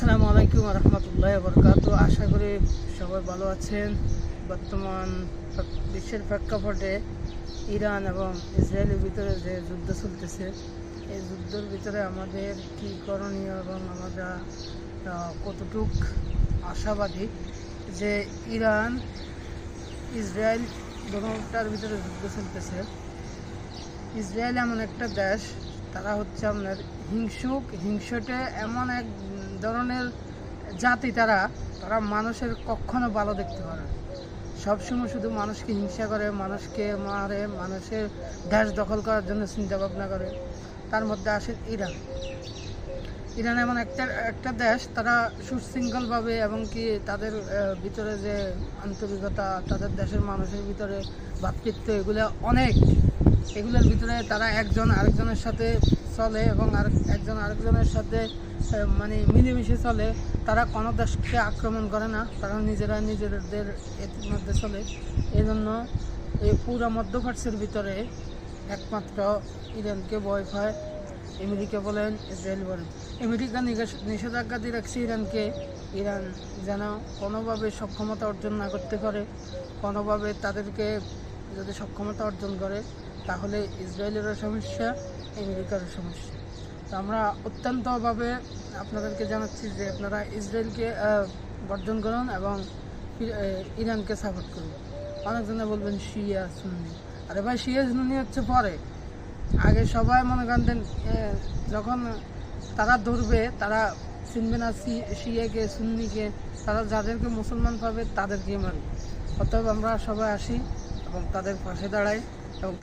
আসসালামু আলাইকুম রহমতুল্লাহ বরকাত। আশা করি সবাই ভালো আছেন। বর্তমান বিশ্বের প্রেক্ষাপটে ইরান এবং ইসরায়েলের ভিতরে যে যুদ্ধ চলতেছে, এই যুদ্ধের ভিতরে আমাদের কী করণীয় এবং আমরা কতটুক আশাবাদী যে ইরান ইসরায়েল দুটোটার ভিতরে যুদ্ধ চলতেছে। ইসরায়েল এমন একটা দেশ, তারা হচ্ছে আপনার হিংসুটে এমন এক ধরনের জাতি, তারা মানুষের কখনো ভালো দেখতে পারে না। সবসময় শুধু মানুষকে হিংসা করে, মানুষকে মারে, মানুষের দেশ দখল করার জন্য চিন্তা ভাবনা করে। তার মধ্যে আসে ইরান এমন একটা দেশ, তারা সুশৃঙ্খলভাবে এবং কি তাদের ভিতরে যে আন্তরিকতা, তাদের দেশের মানুষের ভিতরে ভ্রাতৃত্ব, এগুলোর ভিতরে তারা একজন আরেকজনের সাথে চলে এবং একজন আরেকজনের সাথে মানে মিলেমিশে চলে। তারা কোনো দেশকে আক্রমণ করে না, তারা নিজেদের মধ্যে চলে। এই জন্য এই পুরো মধ্যপ্রাচ্যের ভিতরে একমাত্র ইরানকে ভয় পায় আমেরিকা বলেন, ইসরায়েল বলেন। আমেরিকা নিষেধাজ্ঞা দিয়ে রাখছে ইরানকে, ইরান যেন কোনোভাবে সক্ষমতা অর্জন না করতে পারে। কোনোভাবে তাদেরকে যদি সক্ষমতা অর্জন করে, তাহলে ইসরায়েলেরও সমস্যা, আমেরিকারও সমস্যা। তো আমরা অত্যন্তভাবে আপনাদেরকে জানাচ্ছি যে আপনারা ইসরায়েলকে বর্জন করুন এবং ইরানকে সাপোর্ট করুন। অনেকজনে বলবেন শিয়া সুন্নি, আরে ভাই শিয়া সুন্নি হচ্ছে পরে, আগে সবাই মনে করেন যখন তারা ধরবে, তারা চিনবে না শিয়াকে সুন্নিকে, তারা যাদেরকে মুসলমান পাবে তাদেরকে মারবে। অতএব আমরা সবাই আসি এবং তাদের পাশে দাঁড়াই এবং